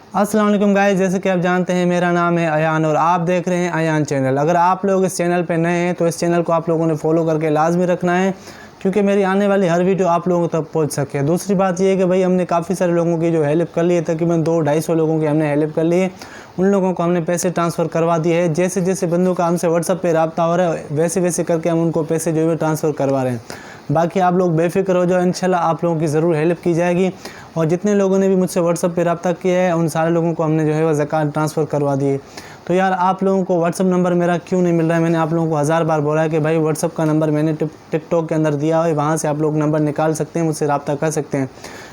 अस्सलाम वालेकुम गाइस, जैसे कि आप जानते हैं मेरा नाम है अयान और आप देख रहे हैं अयान चैनल। अगर आप लोग इस चैनल पे नए हैं तो इस चैनल को आप लोगों ने फॉलो करके लाजमी रखना है, क्योंकि मेरी आने वाली हर वीडियो आप लोगों तक पहुंच सके। दूसरी बात ये है कि भाई हमने काफ़ी सारे लोगों की जो हेल्प कर ली है, तकरीबन 200-250 लोगों की हमने हेल्प कर ली है। उन लोगों को हमने पैसे ट्रांसफ़र करवा दिए हैं। जैसे जैसे बंदों का हमसे व्हाट्सअप पे रब्ता हो रहा है वैसे वैसे करके हम उनको पैसे जो है ट्रांसफ़र करवा रहे हैं। बाकी आप लोग बेफिक्र हो जाओ, इंशाल्लाह आप लोगों की ज़रूर हेल्प की जाएगी। और जितने लोगों ने भी मुझसे व्हाट्सअप पे रब्ता किया है उन सारे लोगों को हमने जो है वो ज़कात ट्रांसफ़र करवा दी है। तो यार आप लोगों को व्हाट्सअप नंबर मेरा क्यों नहीं मिल रहा है? मैंने आप लोगों को 1000 बार बोला है कि भाई व्हाट्सअप का नंबर मैंने टिकटॉक के अंदर दिया है, वहाँ से आप लोग नंबर निकाल सकते हैं, मुझसे रब्ता कर सकते हैं।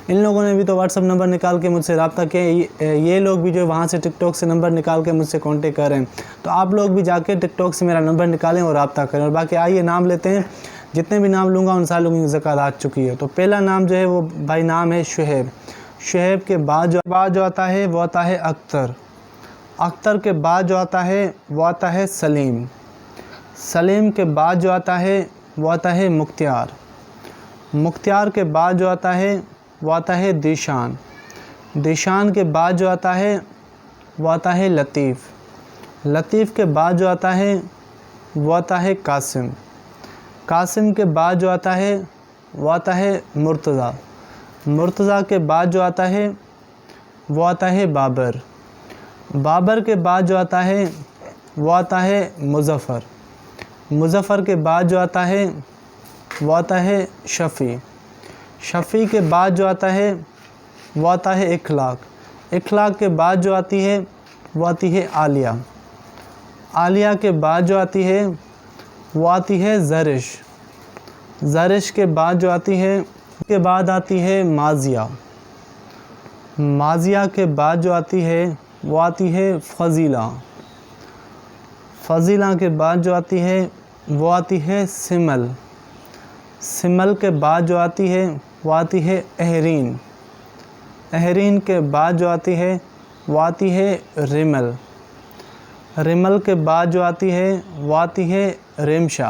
इन लोगों ने भी तो व्हाट्सअप नंबर निकाल के मुझसे रब्ता किया, ये लोग भी जो वहाँ से टिकटॉक से नंबर निकाल के मुझसे कॉन्टेक्ट कर रहे हैं। तो आप लोग भी जाके टिकटॉक से मेरा नंबर निकालें और रब्ता करें। और बाकी आइए नाम लेते हैं, जितने भी नाम लूँगा उन सारे लोगों की ज़कात आ चुकी है। तो पहला नाम जो है वो भाई नाम है शुहेब। शुहेब के बाद जो आता है वो आता है अख्तर। अख्तर के बाद जो आता है वो आता है सलीम। सलीम के बाद जो आता है वो आता है मुख्तियार। मुख्तियार के बाद जो आता है वो आता है दीशान। दीशान के बाद जो आता है वो आता है लतीफ़। लतीफ़ के बाद जो आता है वो आता है कासिम। कासिम के बाद जो आता है वो आता है मुर्तज़ा। मुर्तज़ा के बाद जो आता है वो आता है बाबर। बाबर के बाद जो आता है वो आता है मुज़फ़्फ़र। मुज़फ़्फ़र के बाद जो आता है वो आता है शफ़ी। शफ़ी के बाद जो आता है वो आता है इखलाक। इखलाक के बाद जो आती है वो आती है आलिया। आलिया के बाद जो आती है वो आती है ज़रिश। ज़रिश के बाद जो आती है के बाद आती है माज़िया। माज़िया के बाद जो आती है वो आती है फ़ज़ीला। फ़ज़ीला के बाद जो आती है वो आती है सिमल। सिमल के बाद जो आती है वो आती है अहरीन। अहरीन के बाद जो आती है वो आती है रिमल। रिमल के बाद जो आती है वो आती है रिमशा।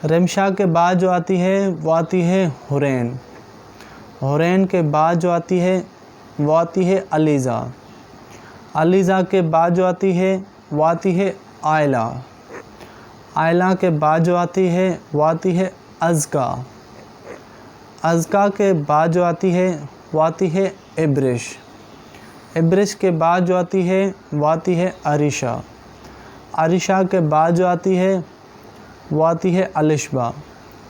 रिमशा के बाद जो आती है वो आती है हुरैन। हुरैन के बाद जो आती है वो आती है अलीज़ा। अलीज़ा के बाद जो आती है वो आती है आयला। आयला के बाद जो आती है वो आती है अज़का। अज़का के बाद जो आती है वो आती है इब्रिश। इब्रिश के बाद जो आती है वो आती है अरिशा। अरिशा के बाद जो आती है वो आती है अलिशबा।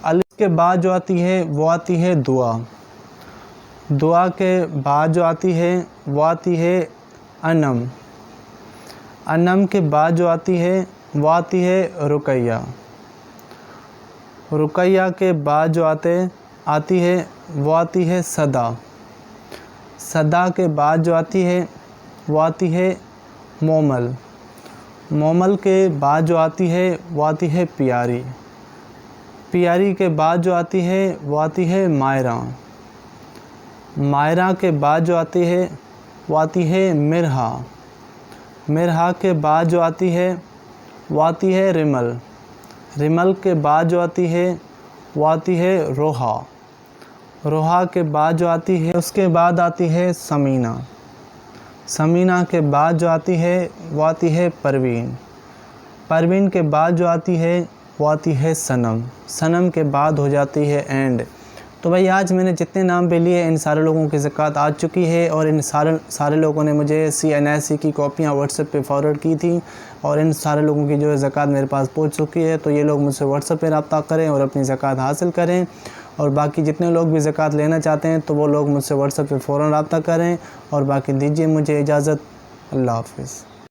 अलिश के बाद जो आती है वो आती है दुआ। दुआ के बाद जो आती है वो आती है अनम। अनम के बाद जो आती है वो आती है रुकैया। रुकैया के बाद जो आती है वो आती है सदा। सदा के बाद जो आती है वो आती है मोमल। मोमल के बाद जो आती है वो आती है प्यारी। प्यारी के बाद जो आती है वो आती है मायरा। मायरा के बाद जो आती है वो आती है मिरहा। मिरहा के बाद जो आती है वो आती है रिमल। रिमल के बाद जो आती है वो आती है रोहा। रोहा के बाद जो आती है उसके बाद आती है समीना। समीना के बाद जो आती है वो आती है परवीन। परवीन के बाद जो आती है वो आती है सनम। सनम के बाद हो जाती है एंड। तो भाई आज मैंने जितने नाम पे लिए इन सारे लोगों की ज़कात आ चुकी है और इन सारे लोगों ने मुझे CNSC की कॉपियाँ व्हाट्सएप पे फॉरवर्ड की थी और इन सारे लोगों की जो है ज़कात मेरे पास पहुंच चुकी है। तो ये लोग मुझसे व्हाट्सएप पे रब्ता करें और अपनी ज़कात हासिल करें। और बाकी जितने लोग भी ज़कात लेना चाहते हैं तो वो लोग मुझसे व्हाट्सएप पे फ़ौरन रब्ता करें। और बाकी दीजिए मुझे इजाज़त। अल्लाह हाफ़िज़।